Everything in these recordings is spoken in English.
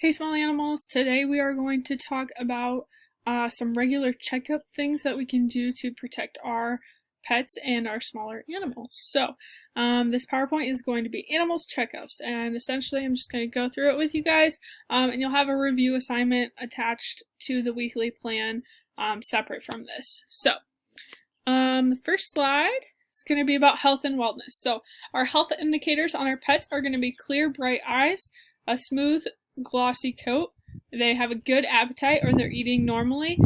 Hey small animals, today we are going to talk about some regular checkup things that we can do to protect our pets and our smaller animals. This PowerPoint is going to be animals checkups, and essentially I'm just going to go through it with you guys, and you'll have a review assignment attached to the weekly plan separate from this. The first slide is going to be about health and wellness. So our health indicators on our pets are going to be clear, bright eyes, a smooth, glossy coat. They have a good appetite, or they're eating normally.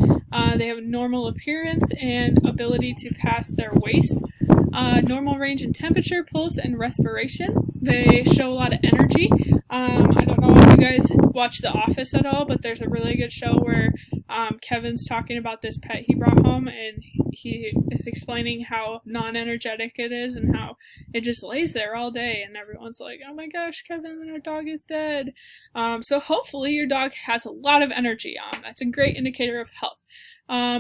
They have a normal appearance and ability to pass their waist. Normal range in temperature, pulse, and respiration. They show a lot of energy. I don't know if you guys watch The Office at all, but there's a really good show where Kevin's talking about this pet he brought home, and he is explaining how non-energetic it is and how it just lays there all day, and everyone's like, oh my gosh, Kevin, our dog is dead. So hopefully your dog has a lot of energy. That's a great indicator of health.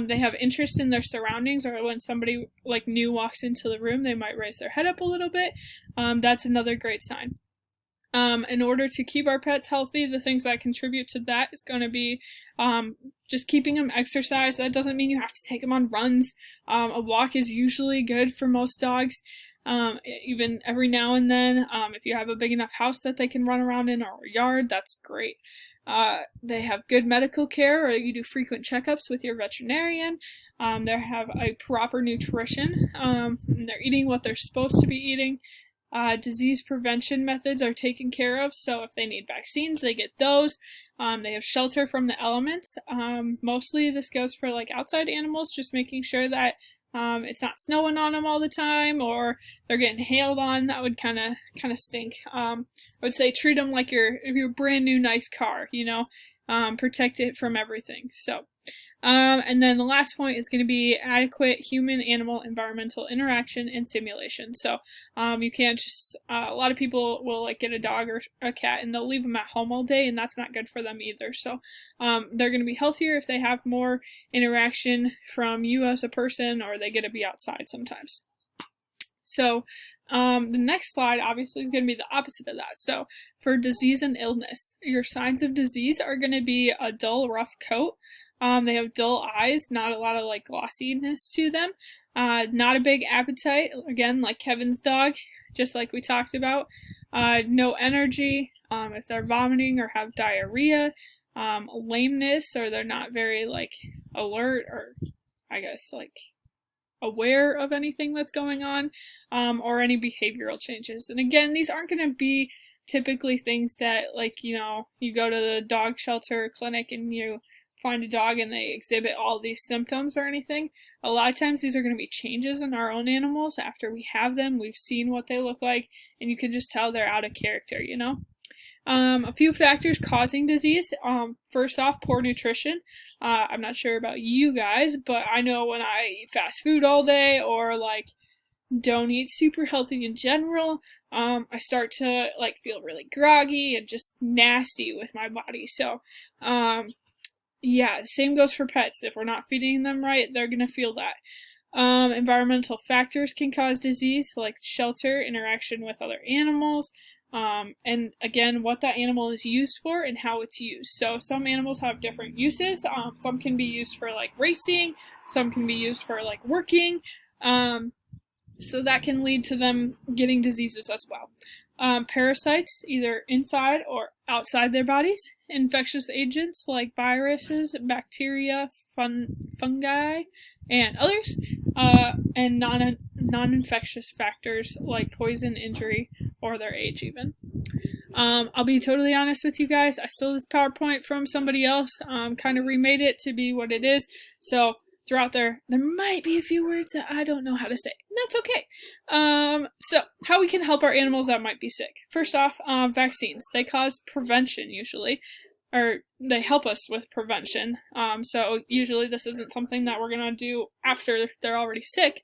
They have interest in their surroundings, or when somebody new walks into the room, they might raise their head up a little bit. That's another great sign. In order to keep our pets healthy, the things that contribute to that is going to be just keeping them exercise. That doesn't mean you have to take them on runs. A walk is usually good for most dogs. Even every now and then, if you have a big enough house that they can run around in, or a yard, that's great. They have good medical care, or you do frequent checkups with your veterinarian. They have a proper nutrition. And they're eating what they're supposed to be eating. Disease prevention methods are taken care of, so if they need vaccines, they get those. They have shelter from the elements. Mostly this goes for outside animals, just making sure that it's not snowing on them all the time, or they're getting hailed on. That would kind of stink. I would say treat them like your brand new nice car, protect it from everything. And then the last point is going to be adequate human-animal environmental interaction and stimulation. You can't just, a lot of people will get a dog or a cat and they'll leave them at home all day, and that's not good for them either. They're going to be healthier if they have more interaction from you as a person, or they get to be outside sometimes. The next slide obviously is going to be the opposite of that. So for disease and illness, your signs of disease are going to be a dull, rough coat. They have dull eyes, not a lot of glossiness to them. Not a big appetite, again, like Kevin's dog, just like we talked about. No energy, if they're vomiting or have diarrhea. Lameness, or they're not very alert, or I guess aware of anything that's going on, or any behavioral changes. And again, these aren't going to be typically things that you go to the dog shelter or clinic and you find a dog and they exhibit all these symptoms or anything. A lot of times these are going to be changes in our own animals after we have them. We've seen what they look like, and you can just tell they're out of character, A few factors causing disease. First off, poor nutrition. I'm not sure about you guys, but I know when I eat fast food all day, or don't eat super healthy in general, I start to feel really groggy and just nasty with my body. Yeah, the same goes for pets. If we're not feeding them right, they're going to feel that. Environmental factors can cause disease, like shelter, interaction with other animals, and again, what that animal is used for and how it's used. So some animals have different uses. Some can be used for racing, some can be used for working, so that can lead to them getting diseases as well. Parasites, either inside or outside their bodies. Infectious agents like viruses, bacteria, fungi, and others. And non-infectious factors like poison, injury, or their age even. I'll be totally honest with you guys. I stole this PowerPoint from somebody else, kind of remade it to be what it is. So throughout there might be a few words that I don't know how to say, and that's okay. So how we can help our animals that might be sick. First off, vaccines. They cause prevention usually, or they help us with prevention. So usually this isn't something that we're going to do after they're already sick.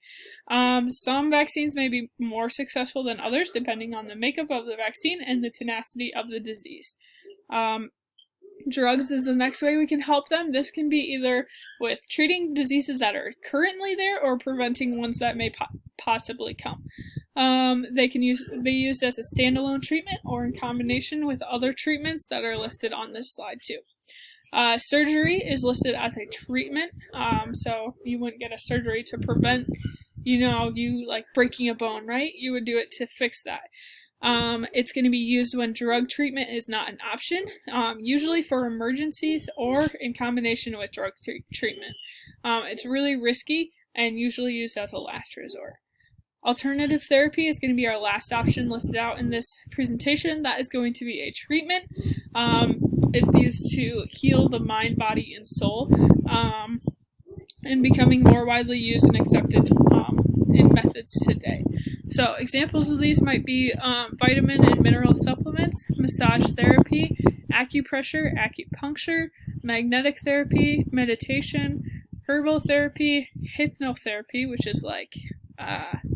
Some vaccines may be more successful than others depending on the makeup of the vaccine and the tenacity of the disease. Drugs is the next way we can help them. This can be either with treating diseases that are currently there, or preventing ones that may possibly come. They can be used as a standalone treatment or in combination with other treatments that are listed on this slide too. Surgery is listed as a treatment, so you wouldn't get a surgery to prevent, you like breaking a bone, right? You would do it to fix that. It's going to be used when drug treatment is not an option, usually for emergencies or in combination with drug treatment. It's really risky and usually used as a last resort. Alternative therapy is going to be our last option listed out in this presentation. That is going to be a treatment. It's used to heal the mind, body, and soul, and becoming more widely used and accepted in methods today. So examples of these might be vitamin and mineral supplements, massage therapy, acupressure, acupuncture, magnetic therapy, meditation, herbal therapy, hypnotherapy, which is like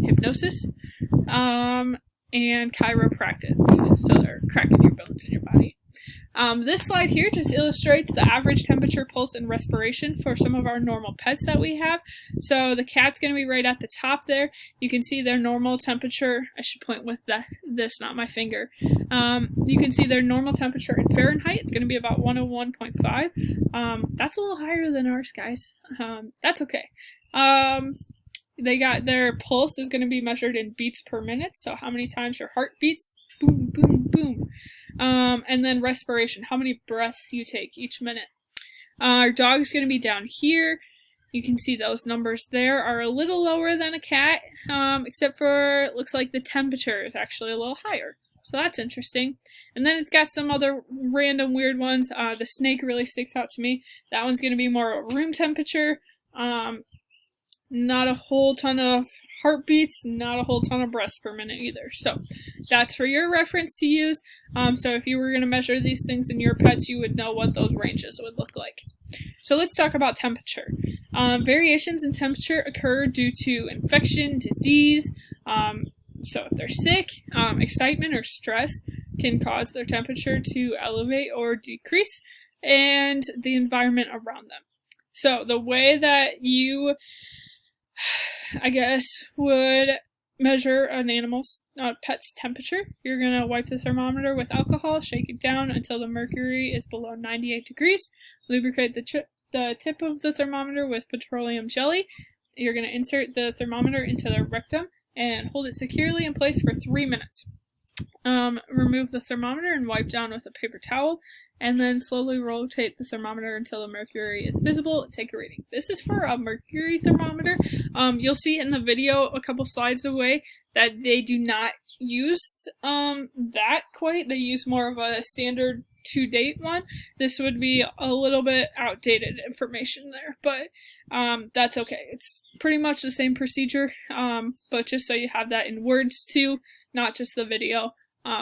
hypnosis, and chiropractic. So they're cracking your bones in your body. This slide here just illustrates the average temperature, pulse, and respiration for some of our normal pets that we have. So the cat's going to be right at the top there. You can see their normal temperature. I should point with this, not my finger. You can see their normal temperature in Fahrenheit. It's going to be about 101.5. That's a little higher than ours, guys. That's okay. They got their pulse is going to be measured in beats per minute. So how many times your heart beats? Boom, boom, boom. And then respiration, how many breaths you take each minute. Our dog's going to be down here. You can see those numbers there are a little lower than a cat, except for it looks like the temperature is actually a little higher. So that's interesting. And then it's got some other random weird ones. The snake really sticks out to me. That one's going to be more room temperature. Not a whole ton of heartbeats, not a whole ton of breaths per minute either. So that's for your reference to use. So if you were going to measure these things in your pets, you would know what those ranges would look like. So let's talk about temperature. Variations in temperature occur due to infection, disease. So if they're sick, excitement or stress can cause their temperature to elevate or decrease, and the environment around them. So the way that you would measure an animal's pet's temperature. You're going to wipe the thermometer with alcohol, shake it down until the mercury is below 98 degrees, lubricate the tip of the thermometer with petroleum jelly. You're going to insert the thermometer into the rectum and hold it securely in place for 3 minutes. Remove the thermometer and wipe down with a paper towel, and then slowly rotate the thermometer until the mercury is visible and take a reading. This is for a mercury thermometer. You'll see in the video a couple slides away that they do not use that quite. They use more of a standard to-date one. This would be a little bit outdated information there, but that's okay. It's pretty much the same procedure, but just so you have that in words too, not just the video,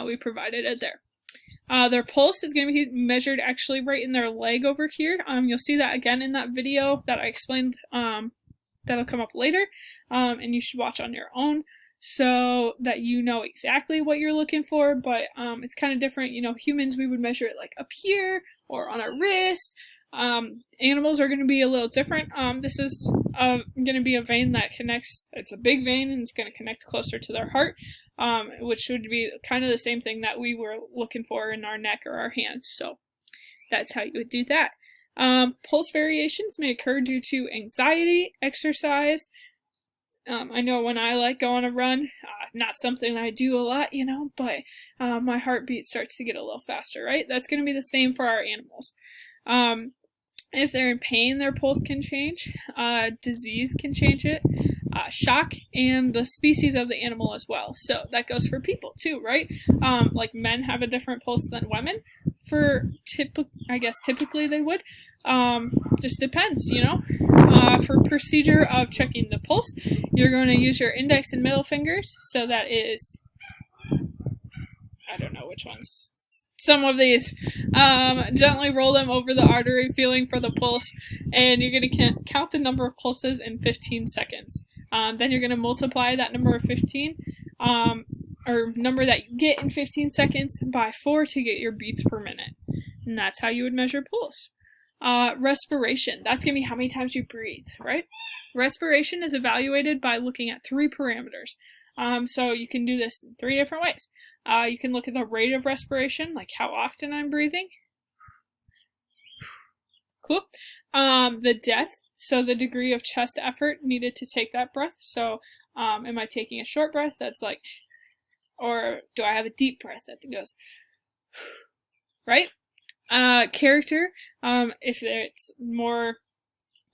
we provided it there. Their pulse is going to be measured actually right in their leg over here. You'll see that again in that video that I explained, that'll come up later, and you should watch on your own so that you know exactly what you're looking for, but it's kind of different. Humans, we would measure it like up here or on our wrist. Animals are going to be a little different. This is going to be a vein that connects. It's a big vein and it's going to connect closer to their heart, which would be kind of the same thing that we were looking for in our neck or our hands. So that's how you would do that. Pulse variations may occur due to anxiety, exercise. I know when I go on a run, not something I do a lot, but my heartbeat starts to get a little faster, right? That's going to be the same for our animals. If they're in pain, their pulse can change. Disease can change it. Shock, and the species of the animal as well. So that goes for people too, right? Like men have a different pulse than women. Typically they would. Just depends, For procedure of checking the pulse, you're going to use your index and middle fingers. So that is, I don't know which ones. Some of these. Gently roll them over the artery, feeling for the pulse, and you're going to count the number of pulses in 15 seconds. Then you're going to multiply that number of 15, or number that you get in 15 seconds by 4 to get your beats per minute. And that's how you would measure pulse. Respiration. That's going to be how many times you breathe, right? Respiration is evaluated by looking at 3 parameters. So you can do this in 3 different ways. You can look at the rate of respiration, like how often I'm breathing. Cool. The depth, so the degree of chest effort needed to take that breath. So am I taking a short breath that's like, or do I have a deep breath that goes, right? Character, if it's more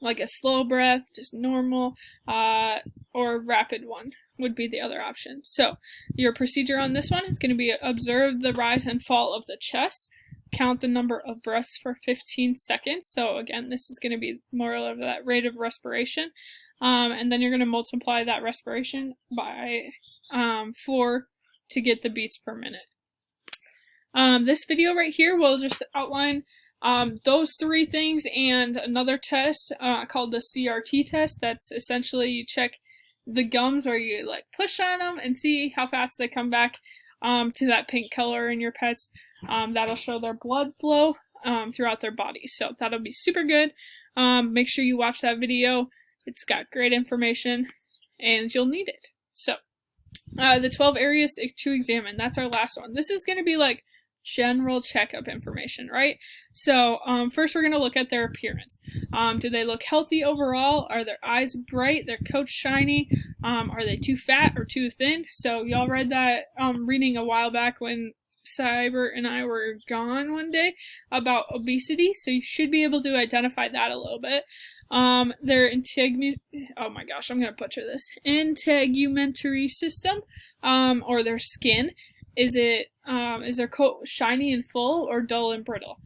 like a slow breath, just normal, or rapid one would be the other option. So your procedure on this one is going to be observe the rise and fall of the chest, count the number of breaths for 15 seconds. So again, this is going to be more of that rate of respiration. And then you're going to multiply that respiration by 4 to get the beats per minute. This video right here will just outline those 3 things and another test called the CRT test. That's essentially you check the gums, or you like push on them and see how fast they come back to that pink color in your pets. That'll show their blood flow throughout their body. So that'll be super good. Make sure you watch that video. It's got great information and you'll need it. So the 12 areas to examine, that's our last one. This is going to be like general checkup information, right? So first we're going to look at their appearance. Do they look healthy overall? Are their eyes bright? Their coats shiny? Are they too fat or too thin? So y'all read that reading a while back when Cyber and I were gone one day about obesity, so you should be able to identify that a little bit. Their oh my gosh, I'm gonna butcher this. Integumentary system, or their skin. Is their coat shiny and full or dull and brittle?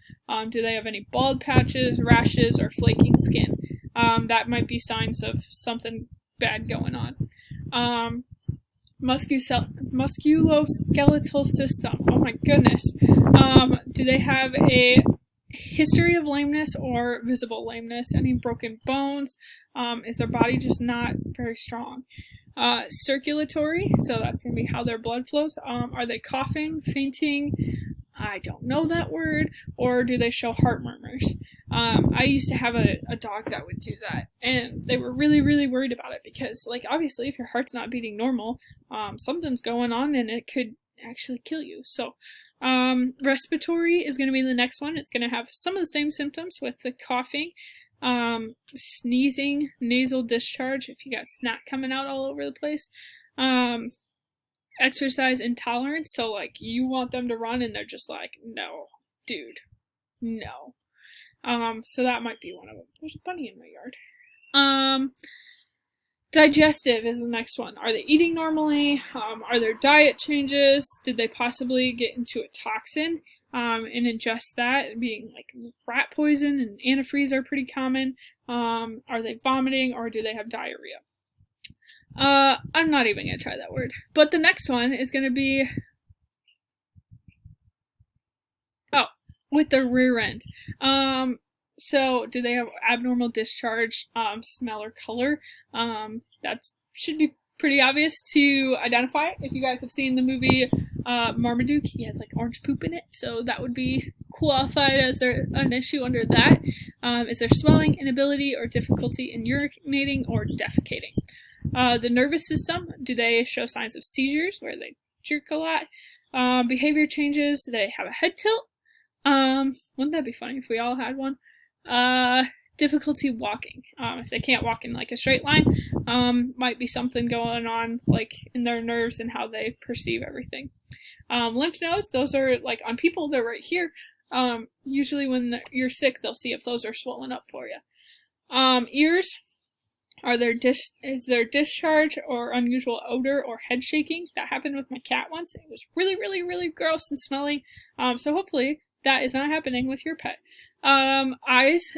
Do they have any bald patches, rashes, or flaking skin? That might be signs of something bad going on. Musculoskeletal system. Oh my goodness. Do they have a history of lameness or visible lameness? Any broken bones? Is their body just not very strong? Circulatory, so that's going to be how their blood flows. Are they coughing, fainting? I don't know that word. Or do they show heart murmurs? I used to have a dog that would do that, and they were really, really worried about it because, like, obviously if your heart's not beating normal, something's going on and it could actually kill you. So respiratory is going to be the next one. It's going to have some of the same symptoms with the coughing, sneezing, nasal discharge if you got snot coming out all over the place, exercise intolerance, so like you want them to run and they're just like, no, dude, no. So that might be one of them. There's a bunny in my yard. Digestive is the next one. Are they eating normally? Are there diet changes? Did they possibly get into a toxin and ingest that, being like rat poison and antifreeze are pretty common. Are they vomiting or do they have diarrhea? I'm not even going to try that word. But the next one is going to be, with the rear end. So do they have abnormal discharge, smell, or color? That should be pretty obvious to identify. If you guys have seen the movie Marmaduke, he has like orange poop in it, so that would be qualified as an issue under that. Is there swelling, inability, or difficulty in urinating or defecating? The nervous system, do they show signs of seizures where they jerk a lot? Behavior changes, do they have a head tilt? Wouldn't that be funny if we all had one? Difficulty walking. If they can't walk in like a straight line, might be something going on like in their nerves and how they perceive everything. Lymph nodes, those are like on people, they're right here. Usually when you're sick, they'll see if those are swollen up for you. Ears, is there discharge or unusual odor or head shaking? That happened with my cat once. It was really, really, really gross and smelly. So hopefully that is not happening with your pet. Eyes,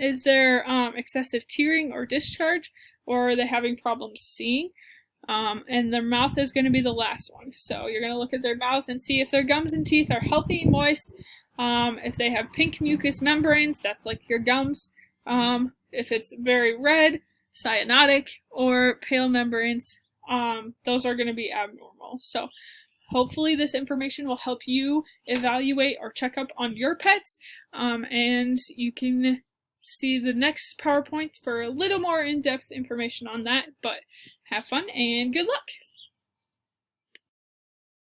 is there excessive tearing or discharge, or are they having problems seeing? And their mouth is going to be the last one. So you're going to look at their mouth and see if their gums and teeth are healthy, moist. If they have pink mucous membranes, that's like your gums. If it's very red, cyanotic, or pale membranes, those are going to be abnormal. So hopefully this information will help you evaluate or check up on your pets, and you can see the next PowerPoint for a little more in-depth information on that. But have fun and good luck!